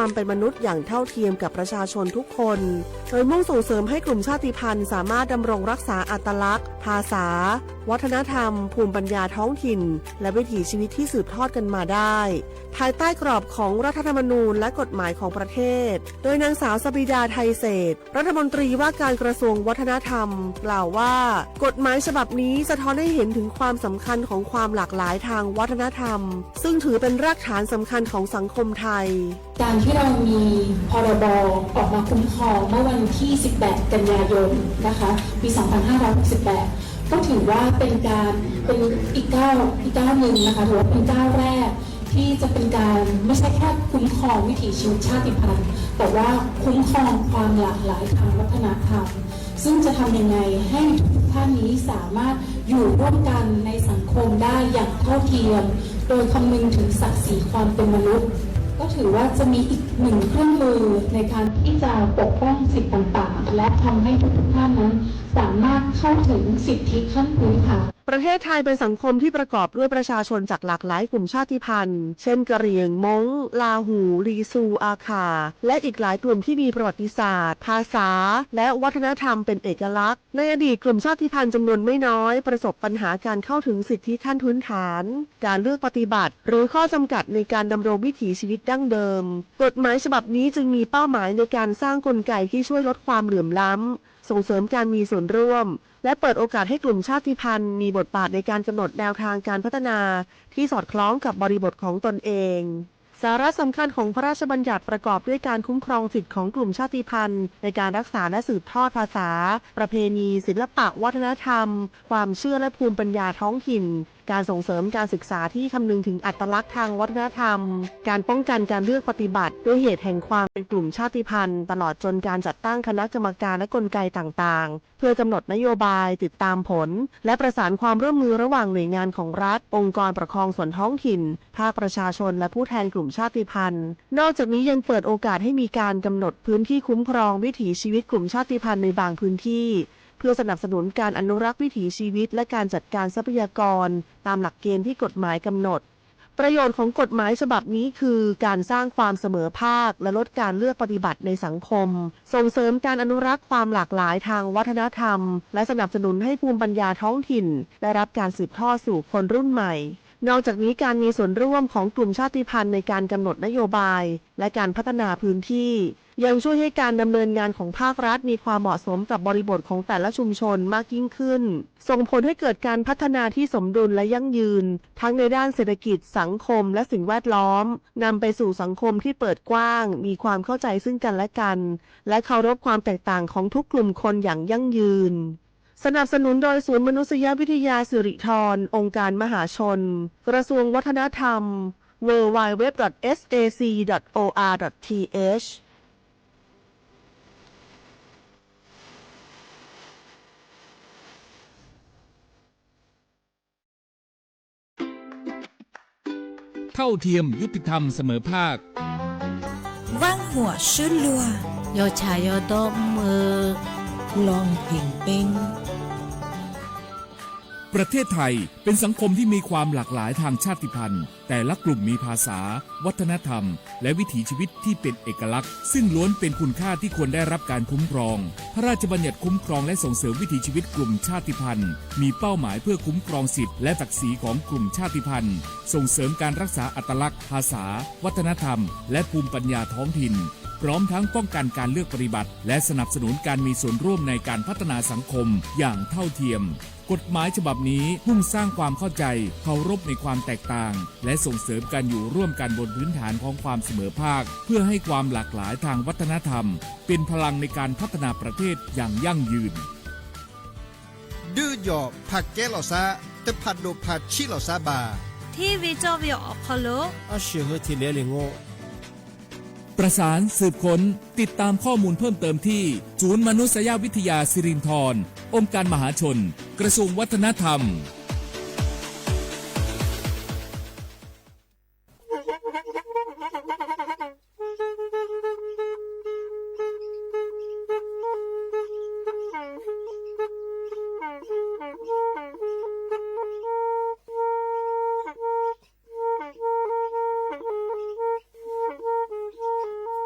ความเป็นมนุษย์อย่างเท่าเทียมกับประชาชนทุกคนโดยมุ่งส่งเสริมให้กลุ่มชาติพันธุ์สามารถดำรงรักษาอัตลักษณ์ภาษาวัฒนธรรมภูมิปัญญาท้องถิ่นและวิถีชีวิตที่สืบทอดกันมาได้ภายใต้กรอบของรัฐธรรมนูญและกฎหมายของประเทศโดยนางสาวสบิดาไทยเศรษฐ์รัฐมนตรีว่าการกระทรวงวัฒนธรรมกล่าวว่ากฎหมายฉบับนี้สะท้อนให้เห็นถึงความสำคัญของความหลากหลายทางวัฒนธรรมซึ่งถือเป็นรากฐานสำคัญของสังคมไทยการที่เรามีพรบออกมาคุ้มครองเมื่อวันที่ 18 กันยายน นะคะ ปี 2568 ก็ถือว่าเป็นอีกก้าวหนึ่งนะคะถือว่าเป็นก้าวแรกที่จะเป็นการไม่ใช่แค่คุ้มครองวิถีชีวิตชาติพันธุ์แต่ว่าคุ้มครองความหลากหลายทางวัฒนธรรมซึ่งจะทำยังไงให้ทุกท่านนี้สามารถอยู่ร่วมกันในสังคมได้อย่างเท่าเทียมโดยคำนึงถึงศักดิ์ศรีความเป็นมนุษย์ก็ถือว่าจะมีอีกหนึ่งเครื่องมือในการที่จะปกป้องสิทธิต่างๆและทำให้ทุกท่านนั้นสามารถเข้าถึงสิทธิขั้นพื้นฐานประเทศไทยเป็นสังคมที่ประกอบด้วยประชาชนจากหลากหลายกลุ่มชาติพันธุ์เช่นกะเหรี่ยงม้งลาหูลีซูอาคาและอีกหลายกลุ่มที่มีประวัติศาสตร์ภาษาและวัฒนธรรมเป็นเอกลักษณ์ในอดีตกลุ่มชาติพันธุ์จำนวนไม่น้อยประสบปัญหาการเข้าถึงสิทธิขั้นพื้นฐานการเลือกปฏิบัติหรือข้อจำกัดในการดำรงวิถีชีวิตดั้งเดิมกฎหมายฉบับนี้จึงมีเป้าหมายในการสร้างกลไกที่ช่วยลดความเหลื่อมล้ำส่งเสริมการมีส่วนร่วมและเปิดโอกาสให้กลุ่มชาติพันธุ์มีบทบาทในการกำหนดแนวทางการพัฒนาที่สอดคล้องกับบริบทของตนเองสาระสำคัญของพระราชบัญญัติประกอบด้วยการคุ้มครองสิทธิของกลุ่มชาติพันธุ์ในการรักษาและสืบทอดภาษาประเพณีศิลปะวัฒนธรรมความเชื่อและภูมิปัญญาท้องถิ่นการส่งเสริมการศึกษาที่คำนึงถึงอัตลักษณ์ทางวัฒนธรรมการป้องกันการเลือกปฏิบัติด้วยเหตุแห่งความเป็นกลุ่มชาติพันธุ์ตลอดจนการจัดตั้งคณะกรรมการและกลไกต่างๆเพื่อกำหนดนโยบายติดตามผลและประสานความร่วมมือระหว่างหน่วยงานของรัฐองค์กรปกครองส่วนท้องถิ่นภาคประชาชนและผู้แทนกลุ่มชาติพันธุ์นอกจากนี้ยังเปิดโอกาสให้มีการกำหนดพื้นที่คุ้มครองวิถีชีวิตกลุ่มชาติพันธุ์ในบางพื้นที่เพื่อสนับสนุนการอนุรักษ์วิถีชีวิตและการจัดการทรัพยากรตามหลักเกณฑ์ที่กฎหมายกำหนดประโยชน์ของกฎหมายฉบับนี้คือการสร้างความเสมอภาคและลดการเลือกปฏิบัติในสังคมส่งเสริมการอนุรักษ์ความหลากหลายทางวัฒนธรรมและสนับสนุนให้ภูมิปัญญาท้องถิ่นได้รับการสืบทอดสู่คนรุ่นใหม่นอกจากนี้การมีส่วนร่วมของกลุ่มชาติพันธุ์ในการกำหนดนโยบายและการพัฒนาพื้นที่ยังช่วยให้การดำเนินงานของภาครัฐมีความเหมาะสมกับบริบทของแต่ละชุมชนมากยิ่งขึ้นส่งผลให้เกิดการพัฒนาที่สมดุลและยั่งยืนทั้งในด้านเศรษฐกิจสังคมและสิ่งแวดล้อมนำไปสู่สังคมที่เปิดกว้างมีความเข้าใจซึ่งกันและกันและเคารพความแตกต่างของทุกกลุ่มคนอย่างยั่งยืนสนับสนุนโดยศูนย์มนุษยวิทยาสิริธรองค์การมหาชนกระทรวงวัฒนธรรม www.sac.or.thเท่าเทียมยุติธรรมเสมอภาคว่างหัวชื่อลัวยอชายยอดอมลองเพ่งเป้งประเทศไทยเป็นสังคมที่มีความหลากหลายทางชาติพันธุ์แต่ละกลุ่มมีภาษาวัฒนธรรมและวิถีชีวิตที่เป็นเอกลักษณ์ซึ่งล้วนเป็นคุณค่าที่ควรได้รับการคุ้มครองพระราชบัญญัติคุ้มครองและส่งเสริมวิถีชีวิตกลุ่มชาติพันธุ์มีเป้าหมายเพื่อคุ้มครองสิทธิและศักดิ์ศรีของกลุ่มชาติพันธุ์ส่งเสริมการรักษาอัตลักษณ์ภาษาวัฒนธรรมและภูมิปัญญาท้องถิ่นพร้อมทั้งป้องกันการเลือกปฏิบัติและสนับสนุนการมีส่วนร่วมในการพัฒนาสังคมอย่างเท่าเทียมกฎหมายฉบับนี้มุ่งสร้างความเข้าใจเคารพในความแตกต่างและส่งเสริมการอยู่ร่วมกันบนพื้นฐานของความเสมอภาคเพื่อให้ความหลากหลายทางวัฒนธรรมเป็นพลังในการพัฒนาประเทศอย่างยั่งยืนดื้อหยอกผักแก้เหล่าซาแต่ผัดโดผัดชิเหล่าซาบาที่วิจารณ์อพอลโลอาเชื่อที่เลี้ยงโง่ประสานสืบค้นติดตามข้อมูลเพิ่มเติมที่ศูนย์มนุษยวิทยาสิรินธรองค์การมหาชนกระทรวงวัฒนธรรม เ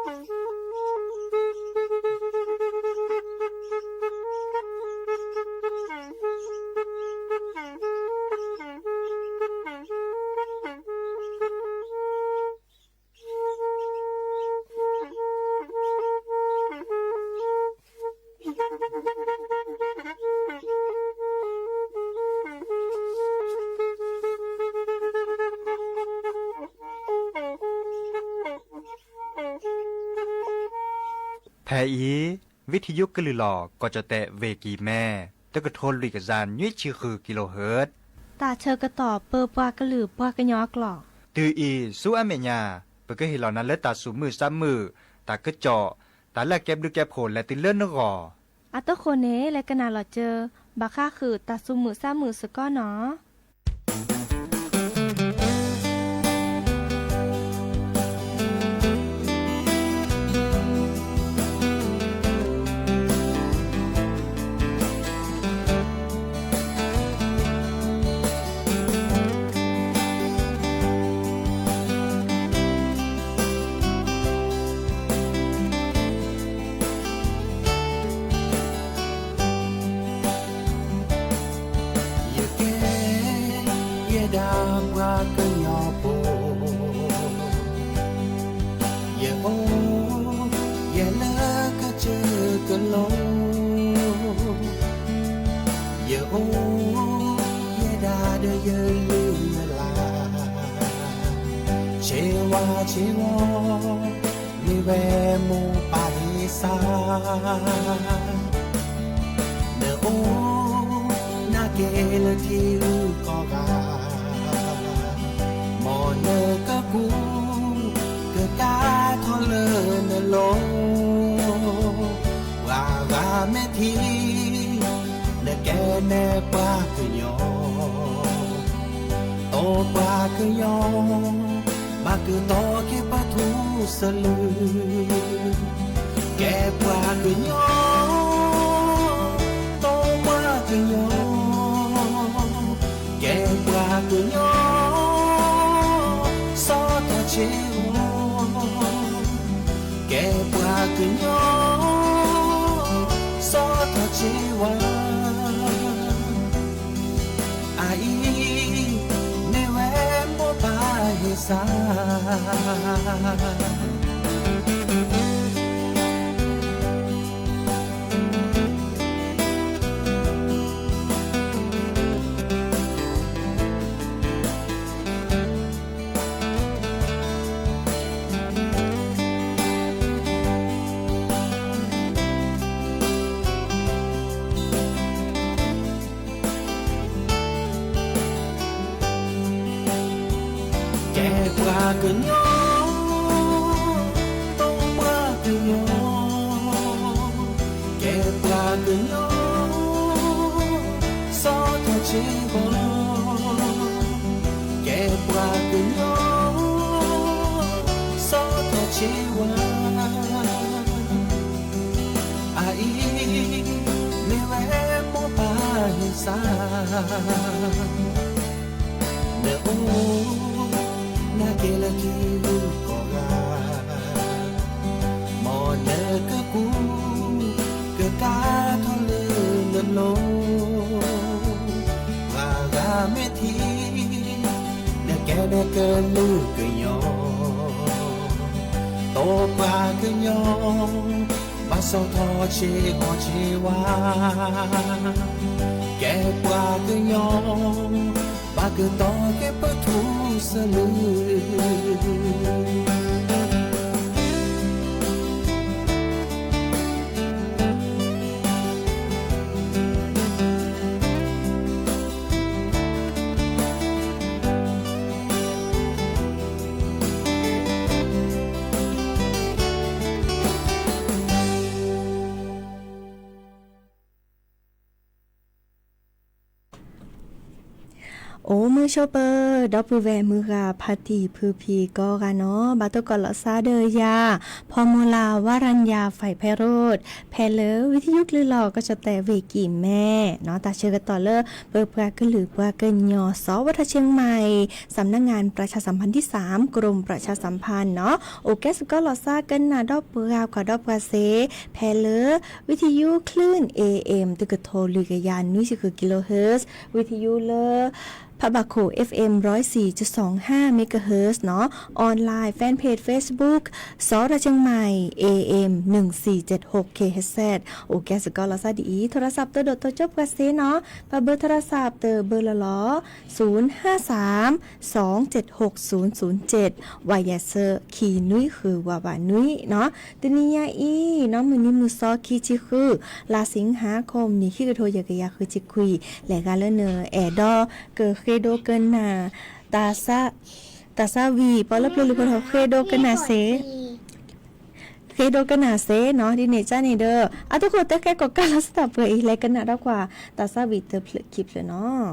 อีวิทยุกลือหลอก็จะแตะเวกีแม่ตะกะโทนลุยกะจานยุ้ยชื่อคือกิโลเฮิรตซ์ตาเชอกระต่อเปอปากระหลือปากระยอกหลอกตืออีสู้อเมญาเปก็เห็นเหล่านั้นแล้วตาสูมือซ้ำมือตากระเจาะตาแลกแก็บดูแก็บโผลและติเลื่อนนกออัตโตโคเนและกะนาหลอเจอบาค่าคือตาซุมือซ้ำมือสก้อเนาะเชวมีแวมูปาริสาเนโอนาเกลที่อูก็กามอเนกะกูกะกาทอเลนโลวากาเมทีเนแกเนปากะยอโตปากะยอบาคือโตเก็บปะทูสลือแก่ปลาคือโยโตมาคือโยแก่ปลาคือโยซอตาเชวแก่ปลาคือโยซอตาเชวอาอีสาque yo toma que yo que pra que yo so to chivo que pra que yo so to chivo ai me vemo pa de naquela que o cogar mona que cu que ta thole le lo va me thi ne que lu que yo to pa que yo ba so tho che ho che wa que pa que yo ba que to que pa thu sa lu โอ้มือโชเปอร์ดอปูแวมือกาพัติพือพีก็กะเนาะบาตกอลซาเดยาพอมูลาวารัญญาไฟไพโรดแพเลวิทยุลือหลอก็จะแต่เวกีแม่เนาะตาเชื่อกันต่อเลอเปิดปลากันหรือปลาเกินยอสวัฒเชียงใหม่สำนักงานประชาสัมพันธ์ที่3กรมประชาสัมพันธ์เนาะโอแกสก็ลอซากันนาดอปูกาวกับดอปกาเซแพเลวิทยุคลื่น AM ตึกโทลือกยานนุ้ยคือกิโลเฮิรตซ์วิทยุเลอ พะบะโข FM 104.25 เมกะเฮิรตซ์เนาะออนไลน์แฟนเพจ Facebook สระเชียงใหม่ AM 1476 kHz โอเคสกอลซาดีโทรศัพท์ตัวโดดตัวจบกันเซเนาะปะเบอร์โทรศัพท์เตอเบอร์ละล้อ053-276-007วายาเซอร์คีนุ้ยคือว่าบานุ้ยเนาะตนี้ยาอีเนาะมื้อนี้มือซอคีจิคือลาสิงหาคมนี่คิกโทยากะยาคือจิคุยและกาเลเนอแอดอเกอเคโดเกินนาตาซาวีปอลเปลือพอเคโดเกินนาเซเคโดกันนาเซเนาะดิเนจ้านี่เด้ออะทุกคนตะแกก็กาลสตาเปอีไลกันนะดอกว่าตาซาวีเตอเพลคลิปเลยเนาะ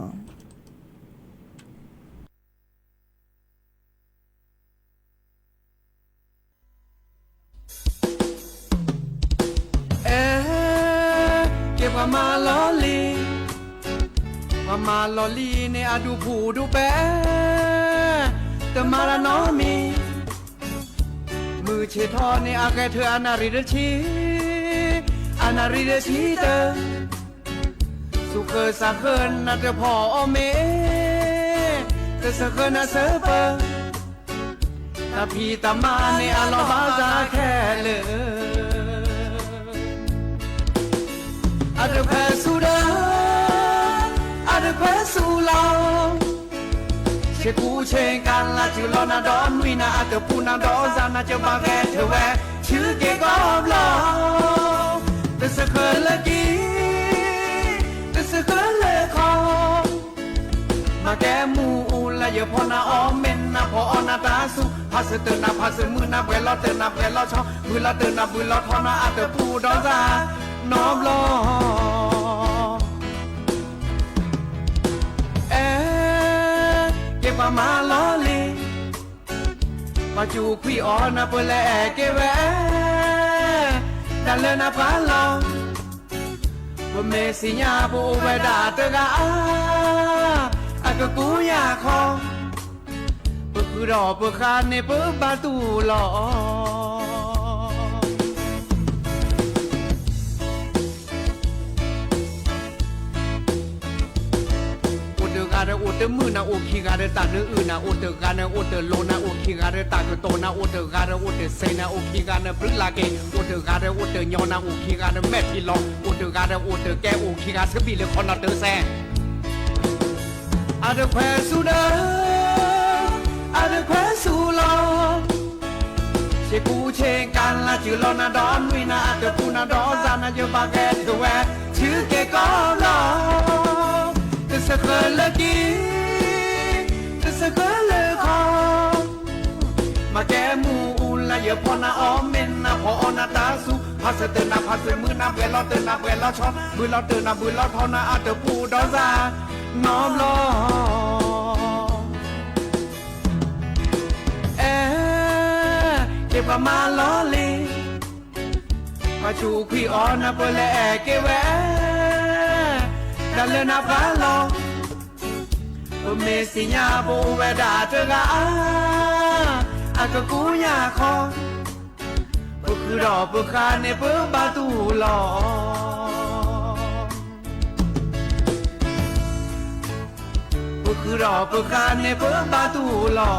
เก็บว่ามาลอลีว่ามาลอลีในอาดูผูดูแปะแต่มาละน้อมีมือเชทอในอาแกเธออนาริเดชีอนาริเดชีเตอสุเคสาเคินนาเตพออเมเตสเคินนาเซเปตาพีตามาในอาลอบาซาแค่เลยอาเดเพสูดาอาเดเพสูลาเชกูเชงกันละจิลอนาดอนวินาอาเดปูนาดอนซานาเจบาแกเธอแวชื่อเกกอบลาแต่สเคลกีแต่สเคลคอมาแกมูอูละยพอนาออมเมนนาพออนาตาสุพาสเตนาพาสมือนาเวลาเตนาเวลาชอมือละเตนามือละทอนาอาเดปูดอนซาน้อมลอเก็บมาลอลีมาจูคุยออนาเปแลเกแวดันเลนาพาลอว่าเมสิญาบูเวดาเตกาอากกูยาคอปะคือดอปะคานในปะบาตูลอโอเตมือนาโอคิกาเรตาเนอื่นนาโอเตกาเนโอเตโลนาโอคิกาเรตากโตนาโอเตกาเรโอเตเซนาโอคิกาเนปรึลาเกโอเตกาเรโอเตญอนาโอคิกาเนแมพิลอโอเตกาเรโอเตแกโอคิกาสบิเลคอนาเตแซอาเดควสูดาอาเดควสูลอเชกูเชงกันละจิลอนาดอนวินาอาเตปูนาดอซานาเยบาแกเทแวชื่อเกกอลอสเคลกีสเคลคอมาแกมูอูละยพอนาออมเมนนาพออนาตาสุพาสเตนาพาสมือนาเวลาเตนาเวลาชอมือลาเตนามือลาทอนาอาเตปูดอซาน้อมลอเก็บมาลอลีมาจูคุยออนาเปแลเกแวดันเลนาพาลอเมสิญาบูเวดาเตกาอากกูยาคอปะคือดอปะคาในปะบาตูลอปะคือดอปะคาในปะบาตูลอ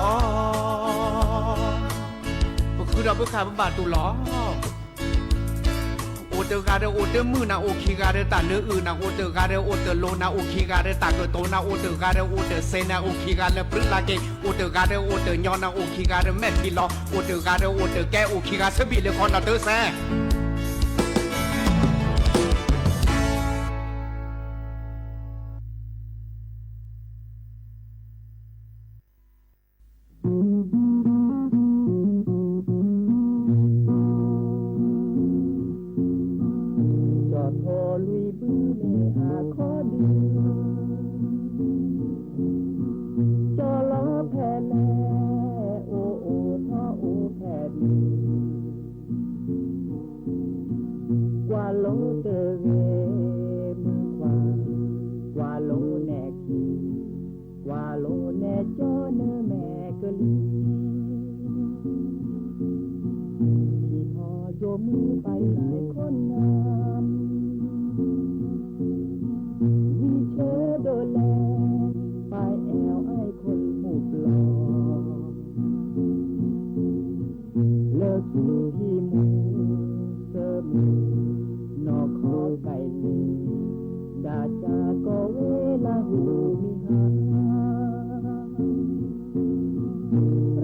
ปะคือดอปะคาปะบาตูลอโอเตกาเรโอเตมือนาโอคิกาเรตาเนอื่นนาโอเตกาเรโอเตโลนาโอคิกาเรตากโตนาโอเตกาเรโอเตเซนาโอคิกาเรปรึลาเกโอเตกาเรโอเตญอนาโอคิกาเรแมพิลอโอเตกาเรโอเตแกโอคิกาสบิเลคอนาเตแซมือไปหลายคนงามวิเชอโดแลไปแอบ ที่มูเสมีนอขอไก่ลีดาจาก็เวลาหูมีหา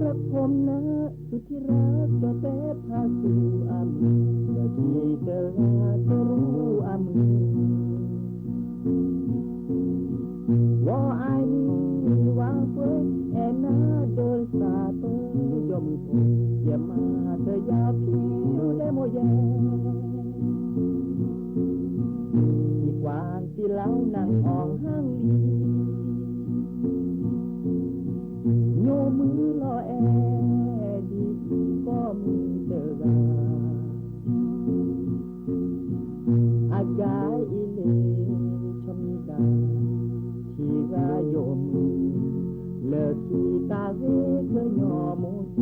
รักผมนะสุดที่รักจะแต่พาสู่อามือจะที่เธอจะรู้อามือว่าไอ้นี่วางเฟ้ยแอนนาเดินสาเปยอมผมอย่ามาเธอยาผิวได้โมแยที่กวางที่เล้านั่งอ่องห้างลีโยมือลอแอดีก็มือเจอกันอากาอิเลชมดาที่รายมเลิกที่ตาเวกยอมูเจ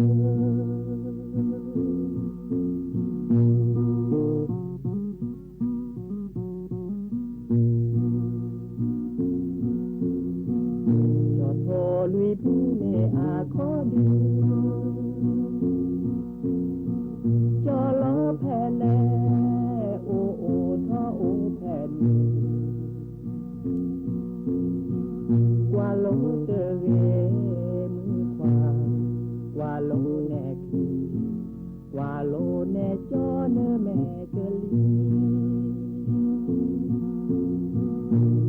จอโทลุยผู้เนอาขอดีจอล้อแผ่แลโอโอท่อโอแผ่นกว่าโลเจอเวมือขวากว่าโลแน่คีกว่าโลแน่จอเนอแม่เจอลี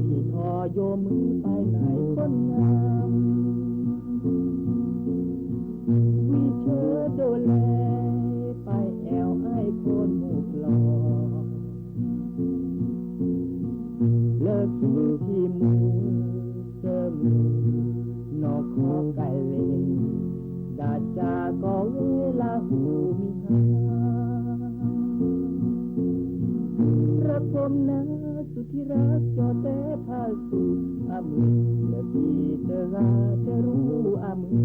ที่ทอโยมือไปไหนคนงามวิเชอโดแลไปแอวไอ้คนหมุกหลอเลิกที่ที่มูเสมีนอกขอไก่เลดาจาก็เวลาหูมีหารักผมนะสุดที่รักจอแต่พาสู่อามือและพี่เธอราจะรู้อามือ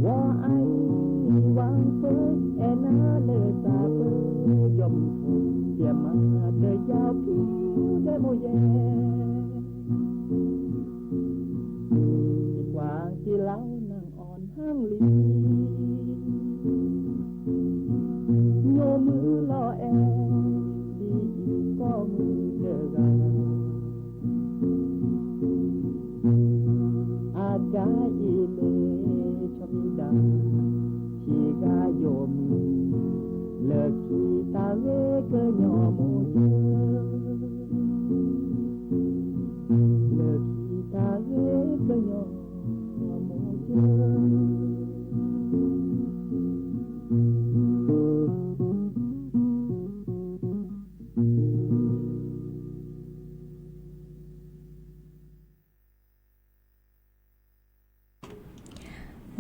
ว่าไอ้วางเฟ้ยแอนนาเลตาเฟ้ยยอมพูดเดี๋ยวมาเธอยาวผิวได้โมแยที่กวางที่เล้านั่งอ่อนห้างลีโยมือลอแอดีก็มือเจอกันอากาอีเลชมดาที่กาโยมือเลิกที่ตาเวกยอมูเจอเลิกที่ตาเวกยอมูเจ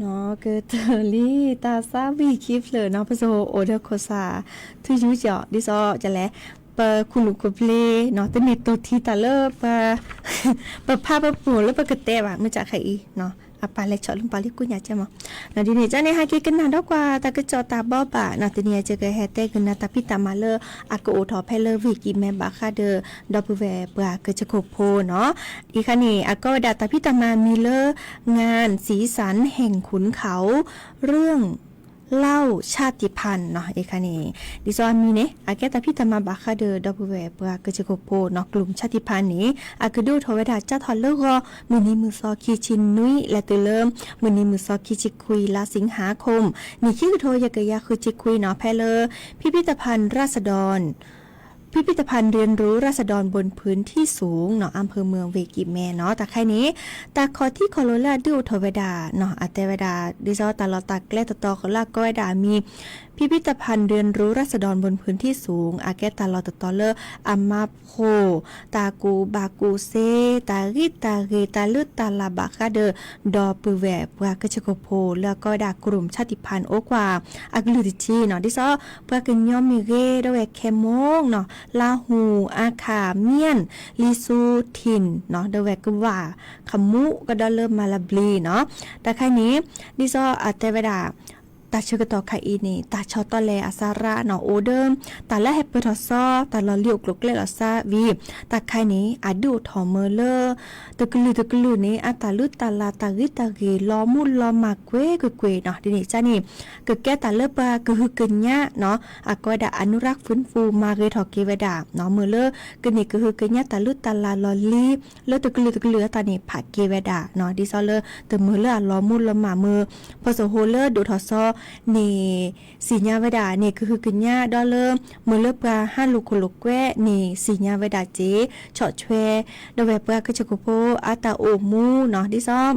เนาะคือเตอรี่ตาซาบีคลิปเลยเนาะพะโซโอเดโคซาทื่อยูเจาะดิซอจะแลปะคุณลูกคุเพลเนาะตะเนตโตทีตาเลปะปะพาปะปูแล้วปะกะเตะว่ะมาจากไคอีเนาะapa le chok lum pali kunya chama na dini jane ha ki kena do kwa ta ke chok ta bo ba na tini je ke hete kena tapi ta ma le ako o tho phe le wi ki me ba kha de do pu ve ba keจะโพเนาะอีคันนี้ako da taพี่ตามามีเลงานสีสันแห่งขุนเขาเรื่องเล่าชาติพันธุ์เนาะเอคันนี้ดิซอมีเนอาแกตาพี่ตามาบาคาเดดอเวปราก็จะโกโปเนาะกลุ่มชาติพันธุ์นี้อาคือดูโทเวดาจ้าทอลเลอร์ก็มื้อนี้มือซอคีชินนุ้ยและตะเริ่มมื้อนี้มือซอคีจิคุยละสิงหาคมนี่คือโทยากะยาคือจิคุยเนาะแพเลพิพิธภัณฑ์ราษฎรพิพิธภัณฑ์เรียนรู้ราษฎรบนพื้นที่สูงเนาะอำเภอเมืองเวกิแมเนาะแต่ใครนี้ตาคอที่โคโลราดูโทเวดาเนาะอัตเวดาดิซอตาลอตาแกลตตอโคลาก็เวดามีพิพิธภัณฑ์เรียนรู้ราษฎรบนพื้นที่สูงอาแกตาลอตตอเลออามาโพตากูบากูเซตาริตาเรตาลุตาลาบาคาเดดอปือแวปรากชโกโพแล้วก็ดากลุ่มชาติพันธุ์โอกว่าอักลุติชีเนาะดิซอปรากญอมมีเรดเวแคมงเนาะลาหูอาขาเมียนลิซูทินเนาะเดเวกว่าขมุก็ดอเริ่มมาลาบลีเนาะแต่ใครนี้ดิซออัตเวดา ตาเชกต่อไคอีนี่ตาชอตอแลอาสาระเนาะโอเดิมตาและแฮปเปอร์ทอซอตาลอเลียวกลุกเลลอซาวีตาไคนี้อาดูทอเมเลอตะกลือนี่อาตาลุตาลาตากิตากีลอมุลลอมากเวกเนาะดินี่จ้านี่กึกแก้ตาเลปากึฮึกึนญะเนาะอากอดาอนุรักษ์ฟื้นฟูมาเรทอเกเวดาเนาะเมเลอกึนี่กึฮึกึนญะตาลุตาลาลอลีเลตะกลือตานี่ผาเกเวดาเนาะดิซอเลตะเมเลลอมุลลอมามือพอโซโฮเลดูทอซอนี่สีญาเวดานี่คือกินญาดอเลมือเลือกปลาห้าลูกคุลุกแวนี่สีญาเวดาเจเฉาะแชดอเวปลาก็จะกุโปอาตาโอมูเนาะดิซ้อม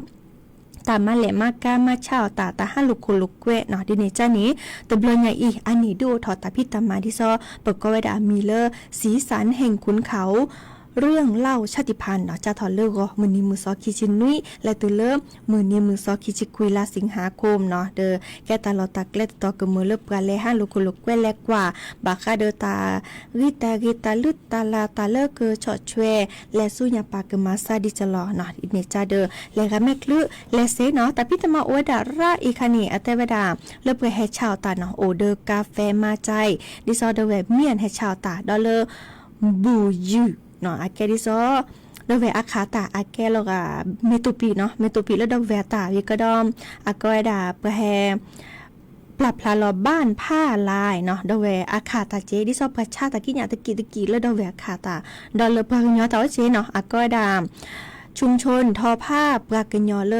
ตามาแหลมากามาเช่าตาห้าลูกคุลุกแวเนาะดินี่จ้านี้ตะเบลใหญ่อีอันนี้ดูถอดตาพิตามาดิซ้อปกเวดามีเลสีสันแห่งขุนเขาเรื่องเล่าชาติพันธุ์เนาะจะถอดเลิกก็มือนี้มือซอคิจินุยและตัวเริ่มมือนี้มือซอคิจิคุยลาสิงหาคมเนาะเด้อแกตาลอตักเล็ดต่อกับมือเลิกกันเลยห้าลูกแกแลกว่าบาคาเดตาริตาลุตาลาตาเลิกเกอชอช่วยและสู้ยาปากมาซาดิจลอเนาะอินเนจาเด้อและก็แม่คลือและเซเนาะแต่พี่ตมาอวดาราอีคานีอัตเวดาเลิกไปให้ชาวตาเนาะโอเดอกาแฟมาใจดิซอเดเวเมียนให้ชาวตาดอเลบูยูเนาะอาแกดิซอดอเวอาคาตาอาแกโลกาเมตุปีเนาะเมตุปีแล้วดอเวตาวิกดอมอากอยดาเปแฮปรับพลาลอบ้านผ้าลายเนาะดอเวอาคาตาเจดิซอประชาตะกี้เนี่ยตะกี้แล้วดอเวอาคาตาดอเลปากญอตาเจเนาะอากอยดาชุมชนทอผ้าปากญอเล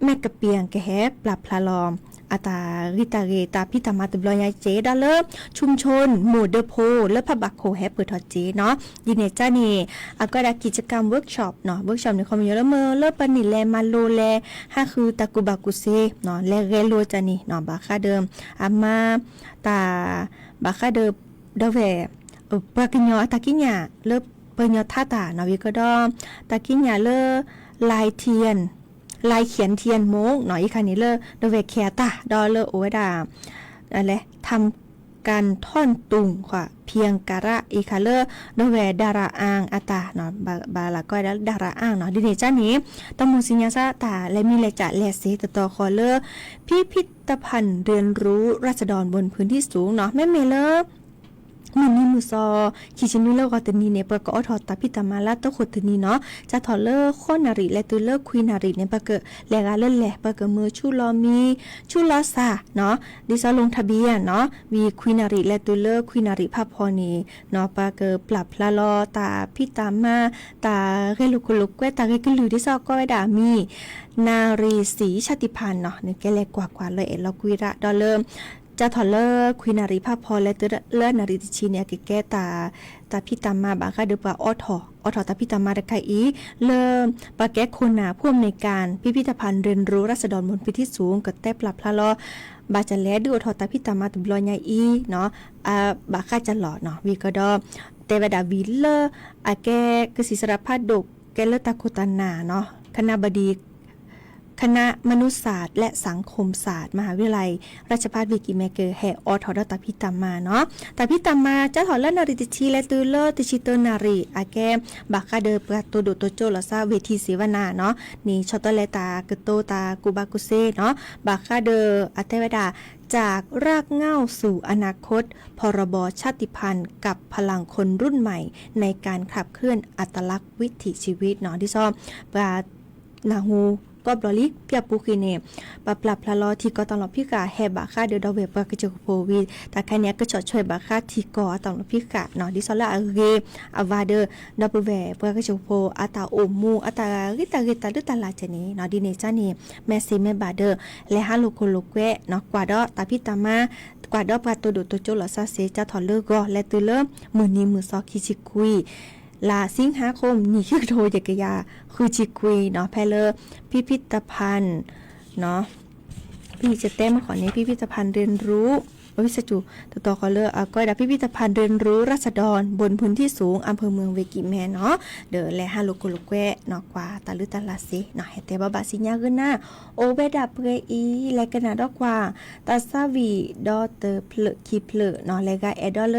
แม่กะเปียงแกแฮปรับพลาลอมอาตาริตาเรตาพิตามาตบลอยเจดาเลชุมชนหมู่เดโพและพระบักโคแฮเปิดทอเจเนาะยินเนจ้านี่ก็ได้กิจกรรมเวิร์กช็อปเนาะเวิร์กช็อปในคอมมิวเตอร์เมอร์เลปนิแลมาโลแลห้าคือตะกุบากุเซเนาะแลเรโลจานี่เนาะบาคาเดิมอามาตาบาคาเดิมดเวปากิญอตากิญาเลเปญอท่าตาเนาะวิกดอมตากิญาเลลายเทียนลายเขียนเทียนโมงหน่อยอีกคันนี้เลดเวแคตาดอเลโอดาอะไรทำการท่อนตุงค่ะเพียงการะอีคาเลดเวดาราอ่างอาตาเนาะบาลาก็ได้ดาราอ่างเนาะดิเนจ้านี้ตมูสิญญาซาตาและมีเลจะเลเซตตอคอเลพิพิธภัณฑ์เรียนรู้ราษฎรบนพื้นที่สูงเนาะแม่เมเลมือนี้มือซอคิชินุเลกอตนีเนี่ยปะก็อทอตาพิตามาลาตะขดตนีเนาะจะถอเลข้อนาริและตัวเลคุยนาริเนี่ยปะเกแลกาเล่นแหละปะเกมือชูลอมีชูลอซาเนาะดิซอลงทะเบียนเนาะวีคุยนาริและตัวเลคุยนาริภาพพอนีเนาะปะเกปรับลาลอตาพิตามาตาเรลุกลุกแกตาเรกลือดิซอก็ไว้ดามีนารีศรีชาติพันธุ์เนาะเนี่ยแกแลกกว่าเลยเอลกุยระดอเลจะถอเลคุยนารีภาพพอและเลือนารีติชีเนี่ยแกตาพิตามาบาค่ะเดปาอทอตาพิตามาตะไคอีเริ่มปาแก้โคนาผู้อำนวยการพิพิธภัณฑ์เรียนรู้ราษฎรบนพื้นที่สูงกับแต้ปรับพลาลอบาจะแลดูอทอตาพิตามาตบลอยใหญ่อีเนาะบาค่ะจะหล่อเนาะวีก็ดอเตวดาวิลเลอาแกกสิสรพัดดกแกเลตาโคตานาเนาะคณบดีคณะมนุษยศาสตร์และสังคมศาสตร์มหาวิทยาลัยราชภัฏวิกิเมเกอร์แห่อทอดตาพิตามาเนาะตาพิตามาจะถอดเล่นนาริติชีและตือเลติชิโตนารีอาแกบากาเดปราโตโดโตโจลาซาเวทีเสวนาเนาะนี่ชอตเลตากโตตากูบากุเซเนาะบากาเดอเทวดาจากรากเหง้าสู่อนาคตพรบชาติพันธุ์กับพลังคนรุ่นใหม่ในการขับเคลื่อนอัตลักษณ์วิถีชีวิตเนาะที่ซ้อมปรานาฮูก็บลอลิเปียปูกิเนปะปรับพลาลอที่ก็ตลอดพิกาแฮบาค่าเดอดเวปกะจโควิดแต่แค่นี้ก็ชดช่วยบาค่าที่ก็ตลอดพิกาเนาะดิซอลาเรอวาเดอดับเวปกะจโคอาตาโอมูอาตาริตาลุตาลาเจนีเนาะดิเนจานีแมซิเมบาเดอและฮาโลโคโลเกะเนาะกว่าดอตาพิตามากว่าดอปาโตโดโตโจลาซาเซจะถอดเลก็และตือเลมือนี้มือซอคิชิคุยลาสิงหาคมนี่คือโทยกยาคือจิกุยเนาะแพเลพิพิธภัณฑ์เนาะพี่จะเต้มาขอนี้พิพิธภัณฑ์เรียนรู้วิสจุต่อขอเลก็ได้พิพิธภัณฑ์เรียนรู้ราษฎรบนพื้นที่สูงอำเภอเมืองเวกิแมเนาะเดอและฮาโลโกโลเกะเนาะกว่าตาลุตาลาซิเนาะเฮเตบาบาสิญญาขึ้นหน้าโอเบดาเปอีและกันนาดอกว่าตาซาวีดอเตอร์เพลคีเพลเนาะและกาเอดอเล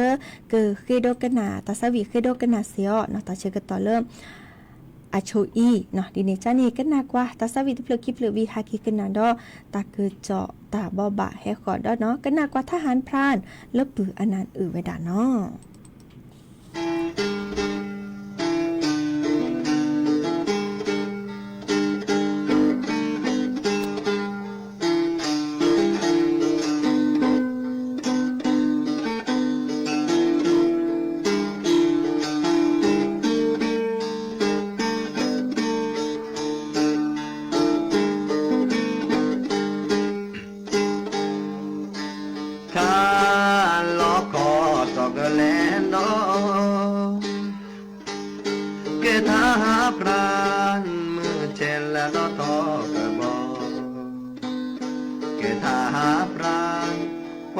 เกอเคโดกันนาตาซาวีเคโดกันนาเซียเนาะตาเชกต่อเริ่ม เดอและฮาโลโกโลเกะเนาะกว่าตาลุตาลาซิเนาะเฮเตบาบาสิญญาขึ้นหน้าโอเบดาเปอีและกันนาดอกว่าตาซาวีดอเตอร์เพลคีเพลเนาะและกาเอดอเลเกอเคโดกันนาตาซาวีเคโดกันนาเซียเนาะตาเชกต่อเริ่ม อาโชอีเนาะดีเนจ้านี่ก็นักว่าตาสวิตเพลกิเพลวีฮากิกันนาดอตาคือเจาะตาบ่บะให้ขอดอเนาะก็นักว่าทหารพรานเลิบปืออนันต์ไว้ดาเนาะ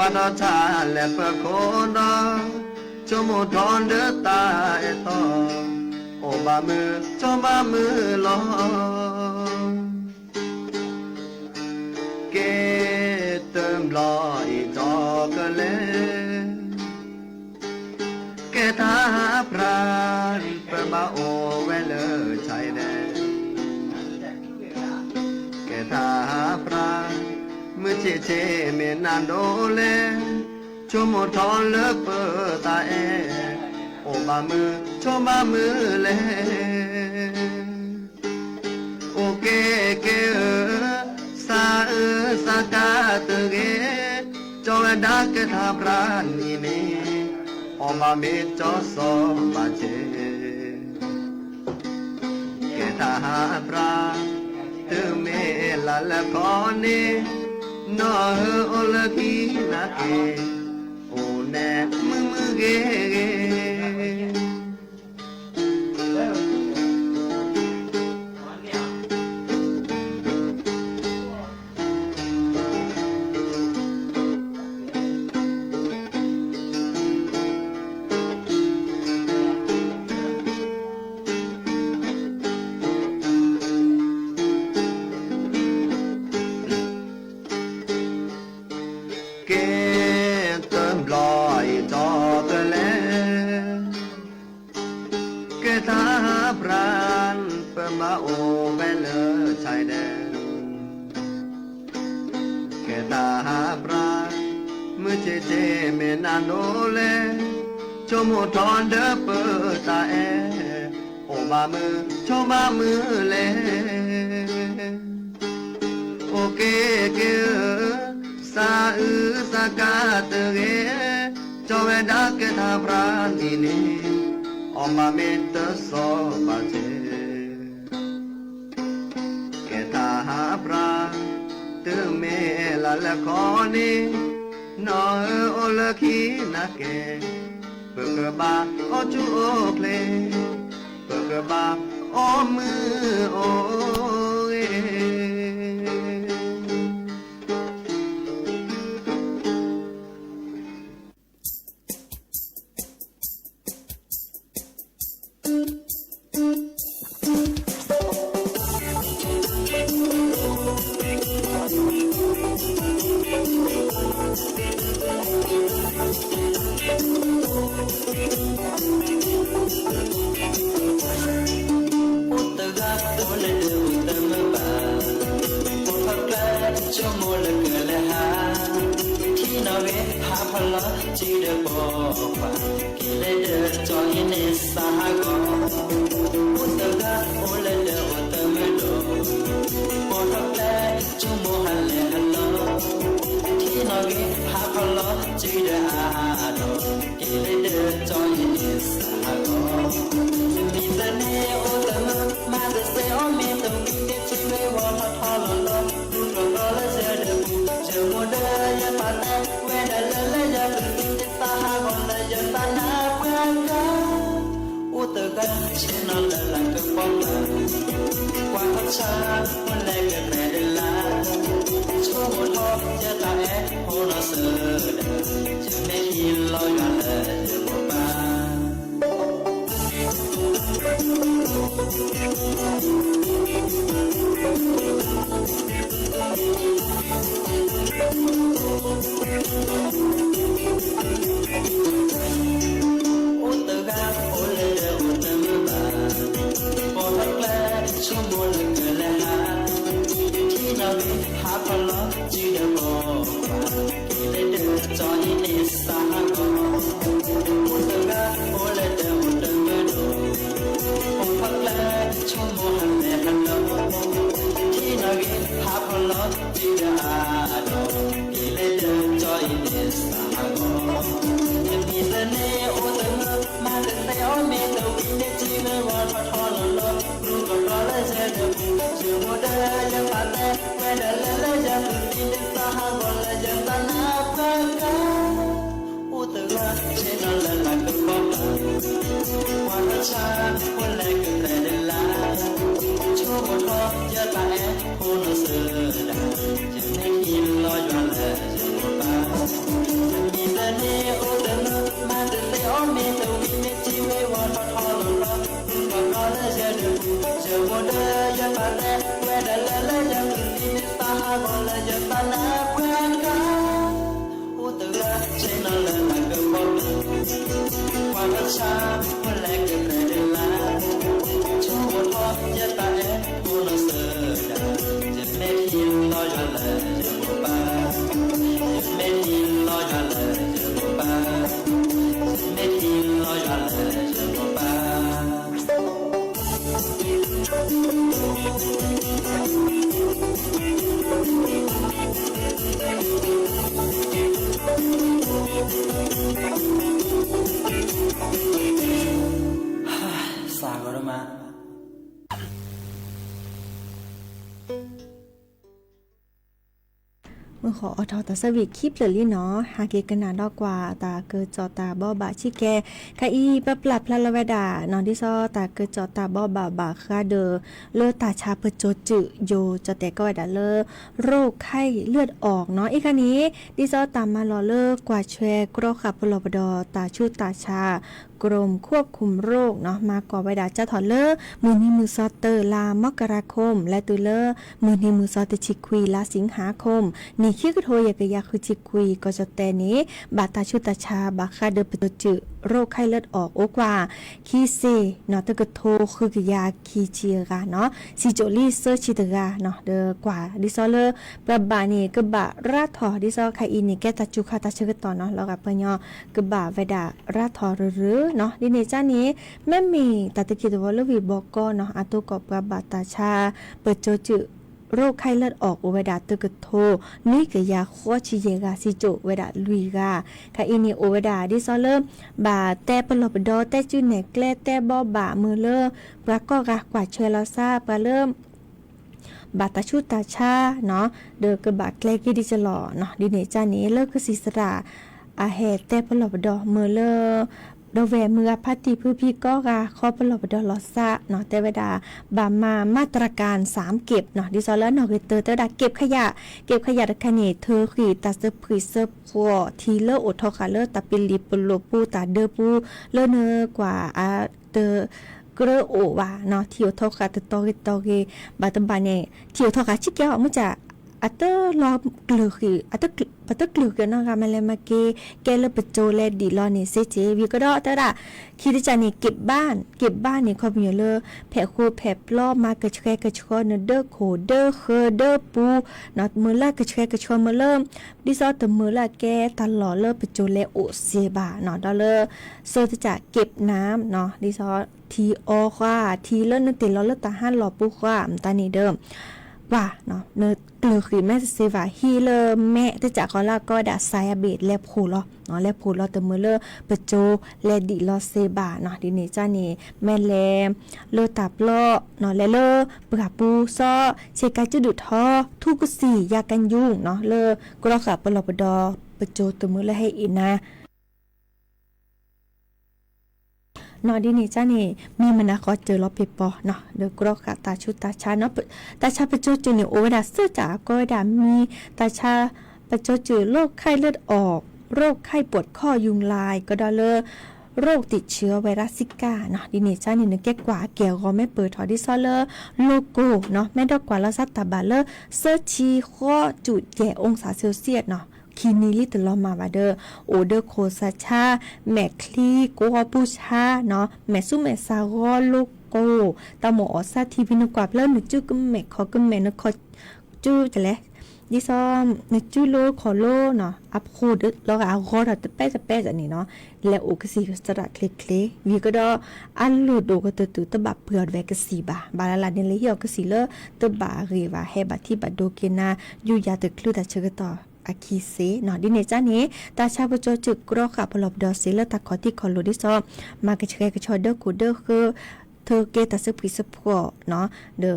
วันอชาและเพื่อคนจมูกทอนเดือตาเอตอโอบามือจมบามือลอเกเติมลอยจอกะเลเกทาพรานเพื่อมาโอเวเลชายแดนเกทาพรานมือเชเชเมนันโดเลชมทอนเลิกเปิดตาเอโอบามือชมบามือเลโอเกเกสาสากาตเกจอดาเกทาพรานนี่นี่โอบาเมจอสอบาเจเกทาพรานเตเมลาละคอนีno ola ki na ke o ne mu geโอเวลชายแดนแค่ตาปรามือเจเจเมนันโอเลชมทอนเดเปตาเอโอบามือชมบามือเลโอเกเกสาสากาตเกจเวดาเกทาปรานีนีออมาเมตสอบาเจปราเตเมลาละคอนีนอโอละคีนาเกเปิกบาโอจูโอเพลเปิกบาโอมือโอเอจีเดบอกว่ากิเลเดจอยเนสากออุตกะโอเลเดอุตเมโดปอทักแลจุโมฮัลเลฮัลโลที่นอเกพาพลอจีเดอาโดกิเลเดจอยเนสากอมีแต่เนโอตมมาเดเซโอเมตมกิเดจิเววอลทอลโลดูโลโลเลเซเดบูเจโมเดยาปาเตเวเดเลเลยาอุตกะเชนอลลังกปองลากว่าทักชาวันแรกก็แม่เดลาชั่วโมงทอจะตาแอโหนอเสดจะไม่หินลอยกันเลยบ่ปาอุตกะโอเลเดอุตมบาปอทักแล เมื่อขออทอตาสวิคลิปเลยลี่เนาะหาเกกันนาดอกกว่าตาเกิดจอตาบ่บาชิแกคาอีปะปลับพละละเวดานอนที่ซอตาเกิดจอตาบ่บาคาเดอเลอตาชาเปโจจืโยจะแต่ก็ไว้ดาเลอโรคไข้เลือดออกเนาะอีกคันนี้ที่ซอตามมารอเลอกว่าแชร์กรอขับพลบดตาชูตาชากรมควบคุมโรคเนาะมากว่าไว้ดาเจ้าถอเลอมือนี้มือซอเตอร์ลามกราคมและตุเลอมือนี้มือซอเตชิคุยลาสิงหาคมนี่คิกโทยากยาคือจิคุยก็จะแต่นี้บาตาชุตาชาบาคาเดอปตจืโรคไข้เลือดออกโอกว่าคีเซเนาะตะกโทคือยาคีเจียกาเนาะซิโจลีเซอร์ชิตกาเนาะเดอกว่าดิซอเลปะบานี่กะบะราทอดิซอไคอินี่แกตาจุคาตาเชกตอเนาะแล้วก็เปญอกะบะเวดาราทอหรือเนาะดิเนจานี้แม่มีตาตะกิดวอลวีบอกก็เนาะอาตุกอบกะบะตาชาเปิดโจจืโรคไข้เลือดออกเวดาตะกโทนี่กะยาโคชิเยกาซิโจเวดาลุยกาคาอินี่โอเวดาดิซอเลบาแต่ปลอบดอแต่จุเนกแลแต่บ่บามือเลปรากกกว่าเชลาซาปลาเริ่มบาตาชูตาชาเนาะเดอกะบาแกลกิดิจลอเนาะดิเนจานี้เลิกคือศิสระอาเฮแต่ปลอบดอมือเลดอแวมือพัติผู้พี่ก็กาขอปลอบดอลอซาเนาะแต่เวดาบามาตรการ3เก็บเนาะดิซอแล้วเนาะคือเตอดาเก็บขยะตะคานี่เธอคือตาเซพริเซพอทีเลอโอทอคาเลอตาปิลิปโลปูตาเดอปูเลเนกว่าอาเตอกระโอวาเนาะที่โอทอคาตตอเกบาตบาเนี่ยที่โอทอคาชิเกะมุจะอัตเตอรอกลือคืออัตเตอปัตเตอร์กลือกันเนาะค่ะมาเลยมาเกลปโจเลดีลอนี่เซเจวิก็ดอแต่ละคิดจะนี่เก็บบ้านนี่ความอยู่เลยแผ่โคแผ่ปลอมากระชกเนเดอร์โคเดอร์เคเดอร์ปูเนาะมือละกระชกมาเริ่มดิซอตมือละแกตลอดเลยปโจเลโอเซบาเนาะดอเลโซจะเก็บน้ำเนาะดิซอทีออค่ะทีเลิศนึกติดเราเลิศตาหันหลอปูค่ะตานี่เดิมว่าเนาะเนื้อกลือคือแม่เซวาฮีเลแม่ที่จากเขาลาก็ดาไซอาเบดแลบผูลอเนาะแลบผูลอเตมือเลปโจแลดิลอเซบาเนาะดิเนจานี่แม่แลเลตับลอเนาะแลเลปราปูซอเชกาจุดุทอทุกสียากันยุ่งเนาะเลกรอขับปลอบดอปโจเตมือเลให้อินะนอดินี่จ้านี่มีมนาขอเจอรอเปปอเนาะเดกรอกตาชุตาชาเนาะตาชาปะโจจืนี่โอเวดาเสื้อจ๋าก็ดามีตาชาปะโจจืโรคไข้เลือดออกโรคไข้ปวดข้อยุงลายก็ดาเลโรคติดเชื้อไวรัสซิก้าเนาะดินี่จ้านี่นึกแก้กว่าเกี่ยวก็ไม่เปิดถอดิซอเลโลโก้เนาะแม่ดอกกว่าละซัตตาบาเลเสื้อชีข้อจุดแก่องศาเซลเซียสเนาะคีนีลิตลอมาบาเดอโอเดอโคซาชาแมคลีโกปูชาเนาะแมซุเมซารอโลโกตาหมอซาทีพินกว่าเลิ่นจูกึมแมขอกึมแมนขอจูจะแลดิซอมนจูโลขอโลเนาะอัพโคดแล้วก็เอาคอดตะเป้อันนี้เนาะแล้วโอกสิสระเคลวีก็ดออันลูดโดก็ตุตะบับเผือดแวกสีบาลาลาเนเลเฮียก็สิเลตะบาเรวาเฮบาที่บัดโดเกนาอยู่ยาตะคลือตะเชกต่อ อาคีเซเนาะดิเนจ้านี้ตาชาบโจจึกกรอค่ะพลบดอเซเลตาขอที่คอโลดิซอมากระเชกระชอเดอร์กูเดอร์คือเธอเกตาซึกพิสพอเนาะเดอ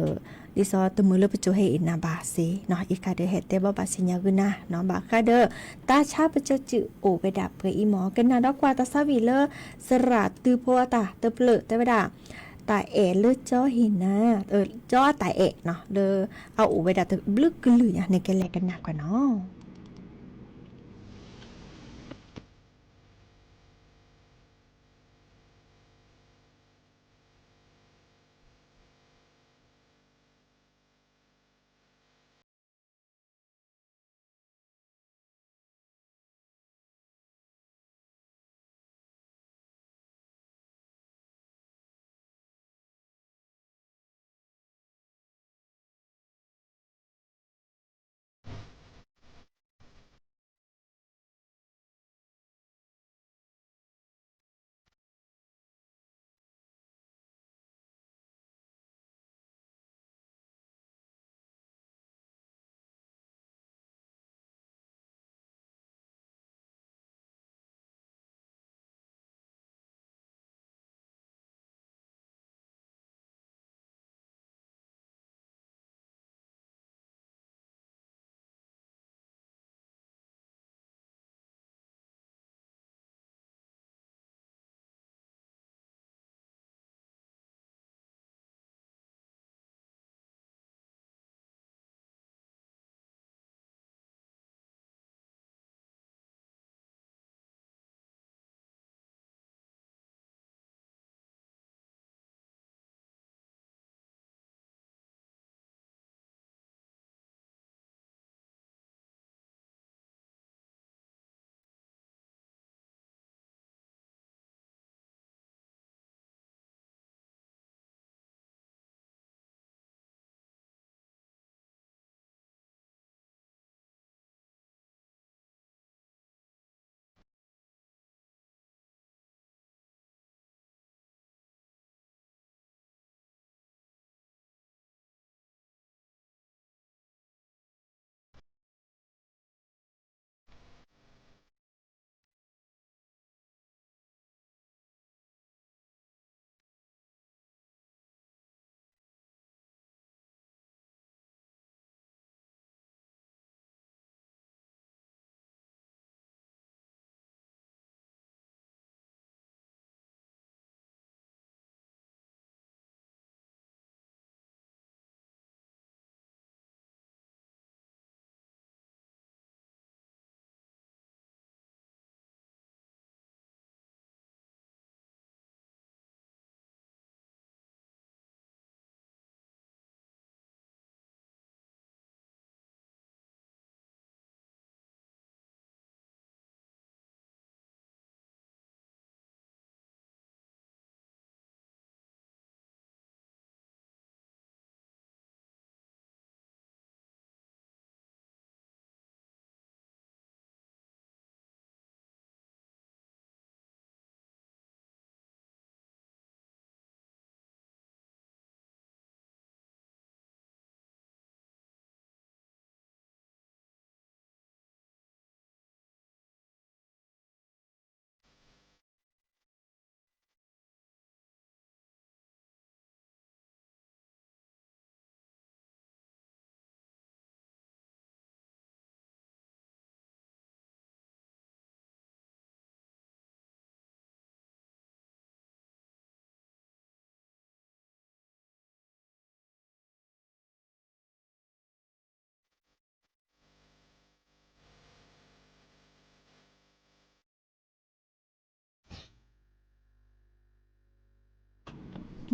ดิซอตมือเลปโจให้อินาบาเซเนาะอีกาเดเฮเตบอบาสิญญากุนะเนาะบาคาเดอตาชาบโจจึโอไปดับเปอีหมอกันนาดอกว่าตาซาวีเลสระตือโพตาเตเปลเตบดาตาเอเลือจ้อหินนะจ้อตาเอเนาะเดอเอาอูไปดับตะบลึกกลือในแกแลกันหนักกว่าเนาะ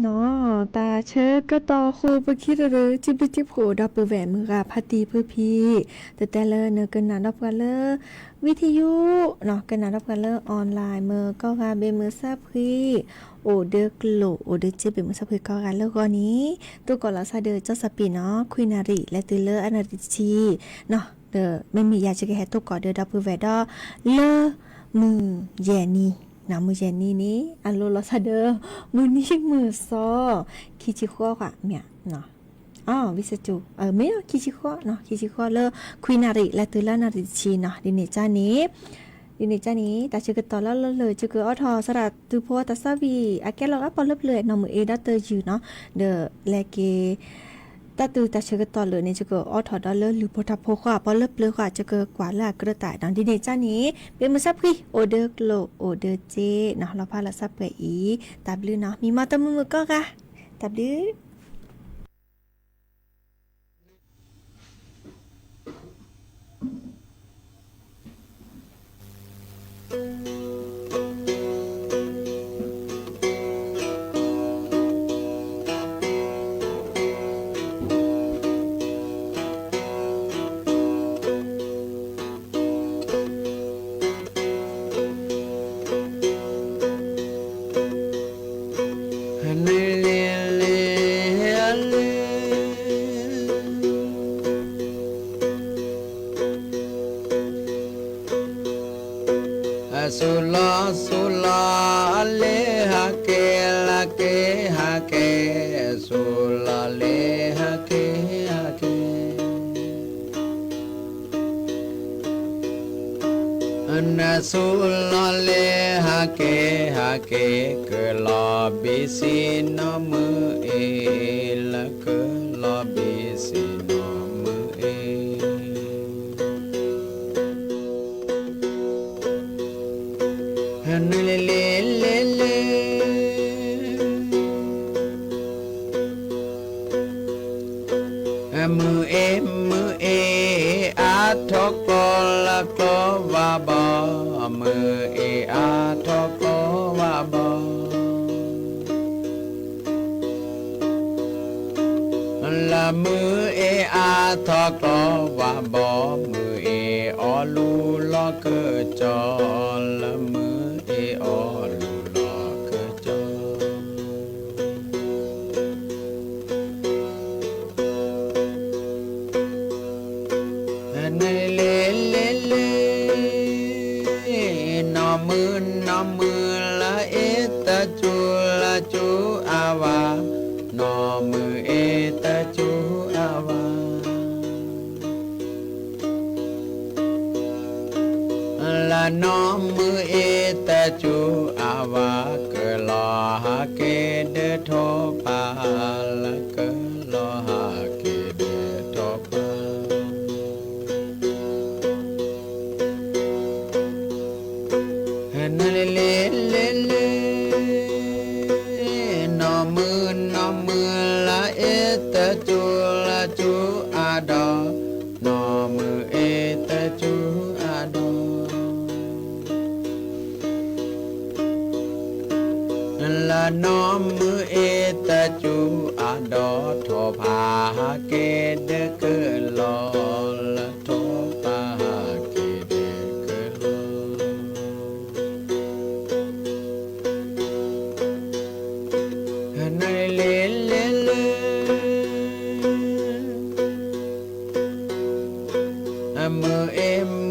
เนาะตาเชิดก็ต่อคูไปคิดหรือจิบจิบโหดับเปิลแหวนมือกาพัตีเพื่อพีแต่เลเนกันนาดับกันเลวิทยุเนาะกันนาดับกันเลออนไลน์มือก็กาเบมือซาพีโอเดอร์กโลโอเดอร์จิบเบมือซาพีก็กันเลก่อนนี้ตัวก่อนละซาเดอร์เจ้าสปีเนาะควินารีและตือเลออนาดิชีเนาะเดอไม่มียาจะแก้ตัวก่อนเดอดับเปิลแหวนดอเลมือแยนี่นามือเจนนี่นี้อันโลลอซาเดอร์มือนี้มือซอคิจิคัวค่ะเนี่ยเนาะ อ๋อวิสจุไม่คิชิโคเนาะคิชิโคเลคุยนาริและตุลานาริชีเนาะดิเนจานี้แต่ชื่อก็ต่อแล้วเลยชื่อก็อทอสระตุโพตัสวีอาแกเราก็ปอลบเลยนอมือเอดัตเตอร์อยู่เนาะเดอแลเกตาตือตาชื่อก็ต่อเลยเนี่ยชื่อก็อทอดอลเลหรือโพทัพโพขวาปอลบเลยขวาชื่อก็กว่าละกระต่ายเนาะดิเนจานี้เป็นมือซับพี่โอเดอร์โลโอเดอร์เจเนาะเราพาละซับไปอีตับลือเนาะมีมาตมือก็กะตับลือสุลาเลฮะเกละเกฮะเกสุลาเลฮะเกฮะเกนะสุลาเลฮะเกฮะเกกะลาบิสินะมือเอละกะลาบิสินะมือเอมือเออาทอกละกวาบอมือเออาทอกวาบอละมือเออาทอกวาบอมือเออลูลอเกจอละมือเออลูลอเกจอนอมือละเอตะจูละจูอาวานอมือเอตะจูอาวาละนอมือเอตะจูอาวาเกลอฮาเกเดโทปาละเกลอฮาเกเดโทปานอมือละเอตะจูละจูอาดอนอมือเอตะจูอาดอละนอมือเอตะจูอาดอโทพาเกเดเกลอละโทพาเกเดเกลอในเล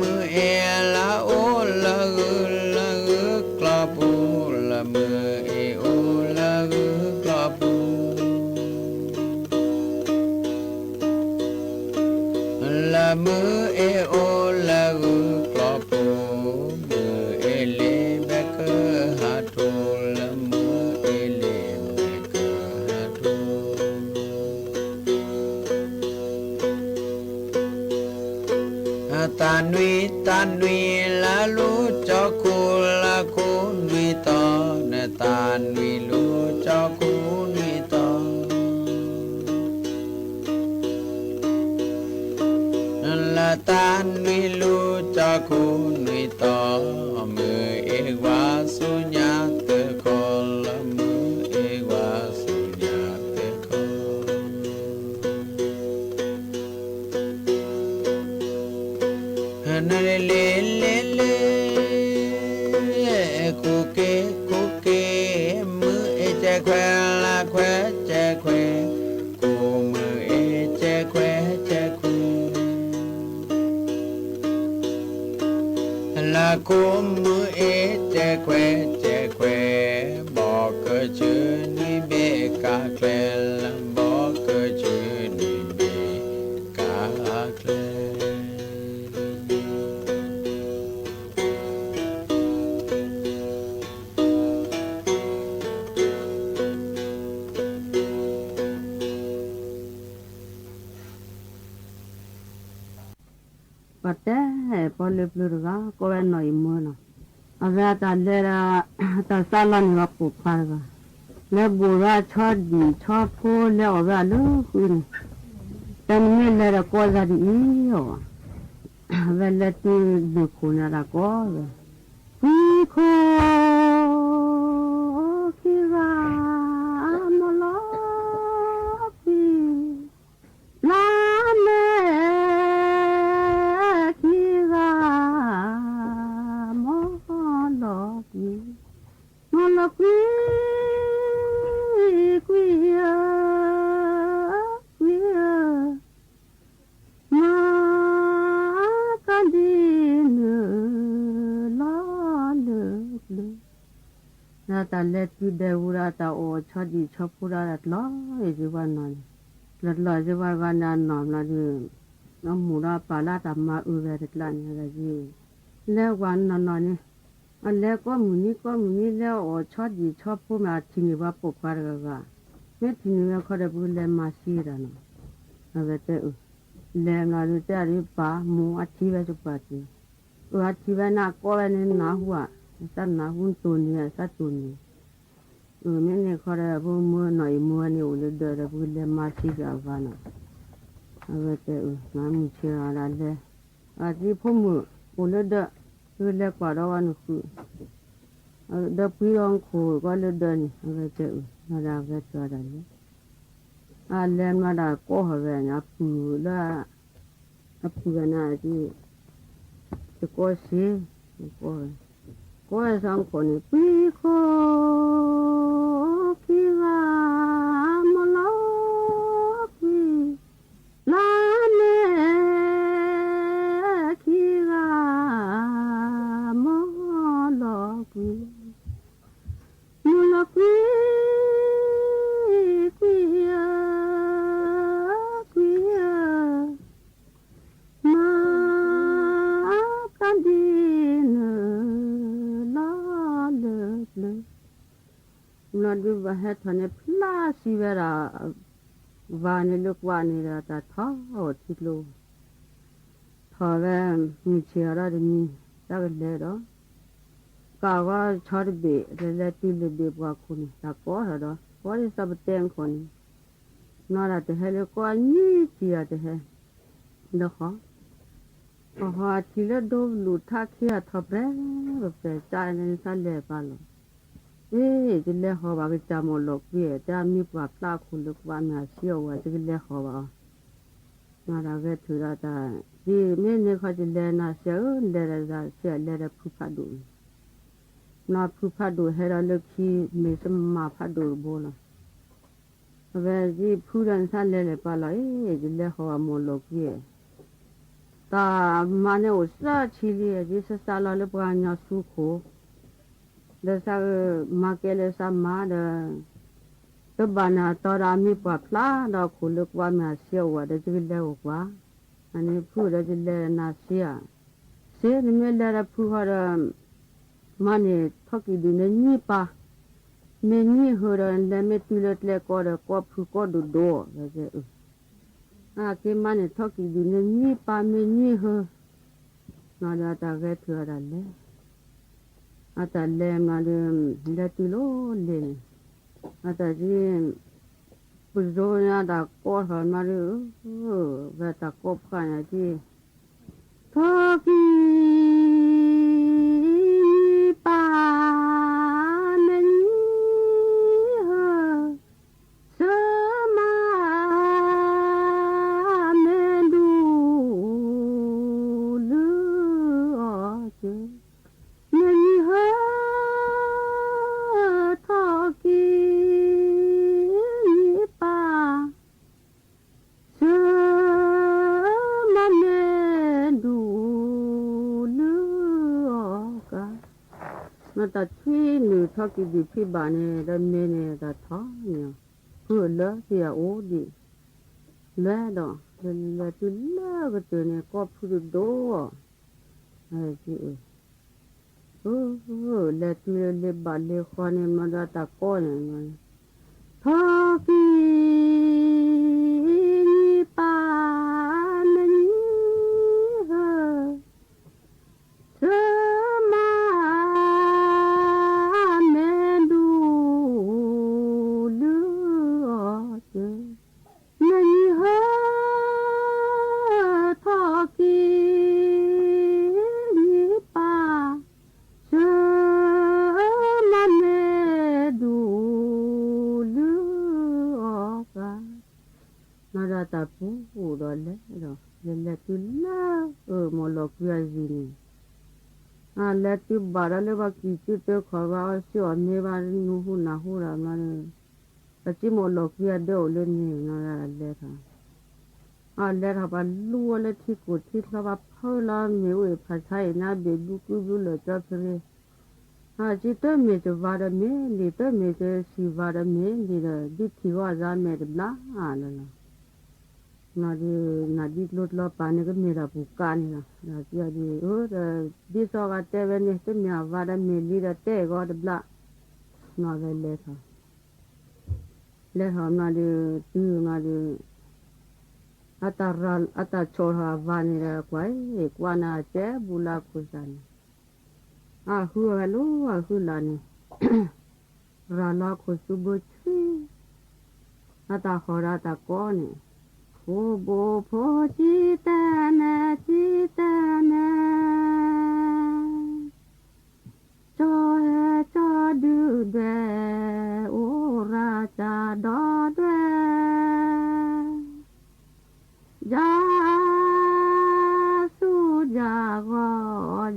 มือเอละโอละกลาปูละมือเอโอละกลาปูละมือเอโอละกลาปูมือเอเลเบกฮาตูละมือเอเลเบกฮาตูตานุยละลูจอคูละคูนุยตอเนตานุยลูจอคูนุยตอละตานุยลูจอคูนุยตอมือเอวาสุญญาเตโคละมือเอวาสุญญาเตโคนเลคุเกมือเอเจแควละแควเจแควกูมือเอเจแควเจแควละกูมือเอเจแควเจแควบอกเกชื่อนี่เบกาแควละบอกเกชื่อนี่ le plurga ko ve no imu no ave ta le ra ta sala ni va pu parga le bura chod di chod pho le ave lu kun tan me le ra ko za di yo ave le tu du kuna ra ko vi ko ki va mo lo pi la me ki va mo lo pi mo lo pi quia quia ma can di ne la le le na ta le tu de ura ta o chodi chopura rat lo e ji wan na lat lo ji wa wa na nom na ji no mu ra pa la ta ma u ve rat la ni ra ji le wan na na ni a le ko mu ni le o chodi chopu ma ti ni wa po pa ra ga me ti ni ya kho de bu le ma si ra no a ve te u le na ru te ri pa mu a ti ve su pa ti u a ti ve na ko ve ni na hu a sa na hun tu ni sa tu ni me ne kho de bu mu no i mu ni u le de bu le ma si ga va na a ve te u na mu chi ra la le a ti pho mu u le de u le kwa ro wa nu ku a de pi rong khu ko le de ni a ve te u na ra ve cha da le a le ma da ko ha ve na pu la a pu ga na ji te ko si ko sang ko ni pi ko ki va mo lo pi la ne ki va mo lo pi mo lo pi quia quia ma can di ne la le le na du va het ne pla si vera va ne luk va ne ra ta tha o ti lo tha ve mi che ra de mi ta le ro ka wa char be le ti le be wa khu ni ta ko ha ro ko ni sab ten ko ni na ra te he le ko ni ti ya te he no ha ha ti le do lu tha khia tha bre pe cha ne sa le pa lo ji le ho ba ke cha mo lo pi ta mi pa pla khu lu kwa ma si o wa ji le ho ba na ra ve thu ra ta ji me ne kho ji le na se le ra se le ra phu pha du na phu pha du he ra le khi me sa ma pha du bo la ve ji phu ran sa le pa la ji le ho mo lo pi ta ma ne o sa chi li ji sa la le pa nya su kho le sa ma ke le sa ma de to ba na to ra mi pa pla da khu le kwa ma sia wa de ji le o kwa ani phu de ji le na sia se ni me le ra phu ha ra ma ne thoki du ne ni pa me ni ho ra le me tu le ko de ko phu ko du do de je a ke ma ne thoki du ne ni pa me ni ho na da ta ge thu ra le a ta le ma le tu lo le a ta ji pu zo na da ko ha ma ru ve ta ko pha ya ji thoki pa me ni ho sa ma me du lu o je me ni ho thoki pa sa ma me du lu o ka na ta chi nu thoki di phi ba ne da me ne da tha ni pu le ti a o di le do le tu le ga tu ne ko phu do ai ji le tu le ba le kho ne ma da ta ko ne ma thoki pa ne ni ha bara le ba ki chi te kho ba si o me ba nu hu na hu ra ma ne ta chi mo lo ki a de o le ni na la le tha a le tha ba lu le thi ku thi la ba phau la me we pha chai na be bu ku bu le cha phre a chi te me je ba de me ni te me je si ba de me ni de di thi wa za me de bla a la la na di lot la pa ne ke me ra bu ka ni na chi a di o de di so ga te ve ne te me va de me li de te go de bla na ve le tha le ha na de tu na de ata chora va ni ra kwai e kwa na che bu la ku san a hu ga lo a hu la ni ra la ku su bu chi ata ho ra ta ko ni Bo bo po chi ta na cho du de o ra cha do de ja su ja go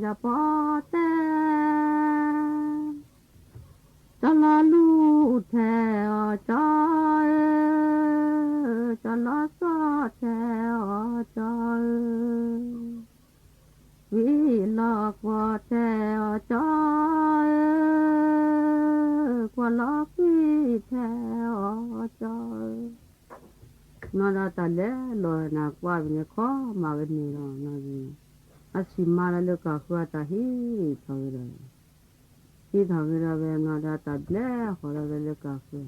ja po te cho la lu the o cho nó so theo cho vì lo qua theo cho qua lo vì theo cho nó đã ta lẽ rồi là qua bên khó mà bên này rồi nó gì à xí mà là được cả qua ta hi thôi rồi hi thôi rồi về nó đã ta lẽ họ đã về được cả qua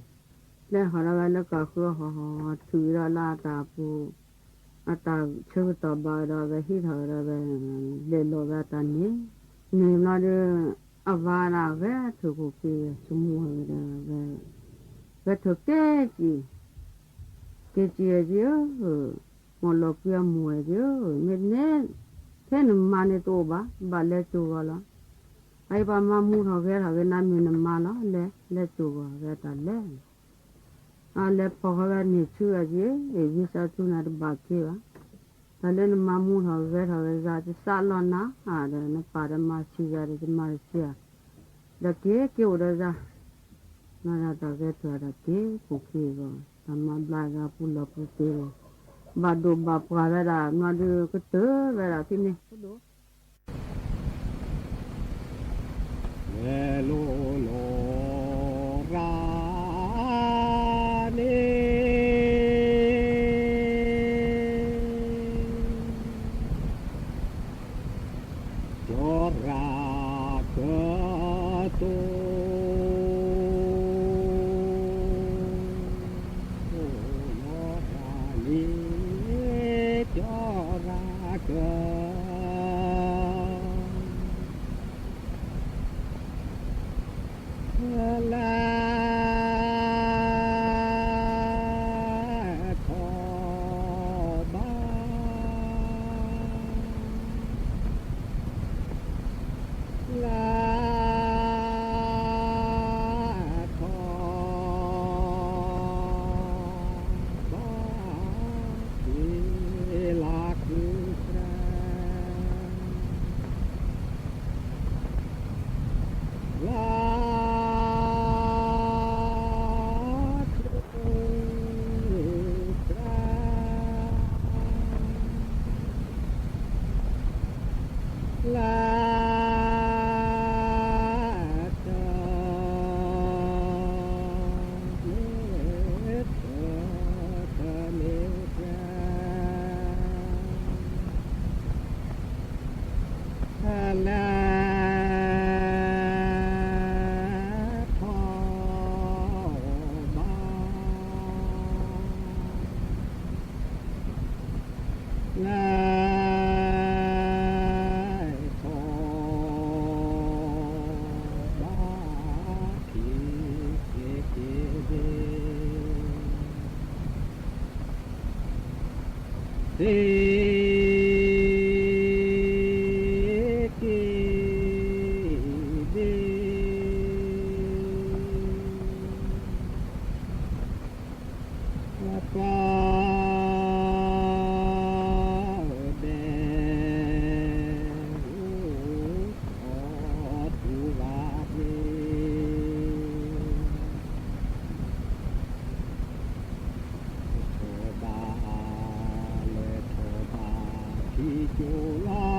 le hara la ka khu ho thu ra la ta pu ata chu ta ba ra ve hi tha ra ve le lo ga ta ni na de avara ve thu ku ki su mu ra ve thu ke ji ji mo lo pya mu ji me ne ke n ma ne to ba le chu ga la ai ba ma mu tha ve na mi na ma la le chu ga ve ta le ale pogava ni chua je e visa tu na ba ke wa ale na mamu ha za ti salona a de na para ma si ya de ma si ya da ke o da za na na ta ke tu da ke ko ke go ta ma bla ga pu lo pu te ba do ba pa da na de ke te da ti ni lo lo ra 九郎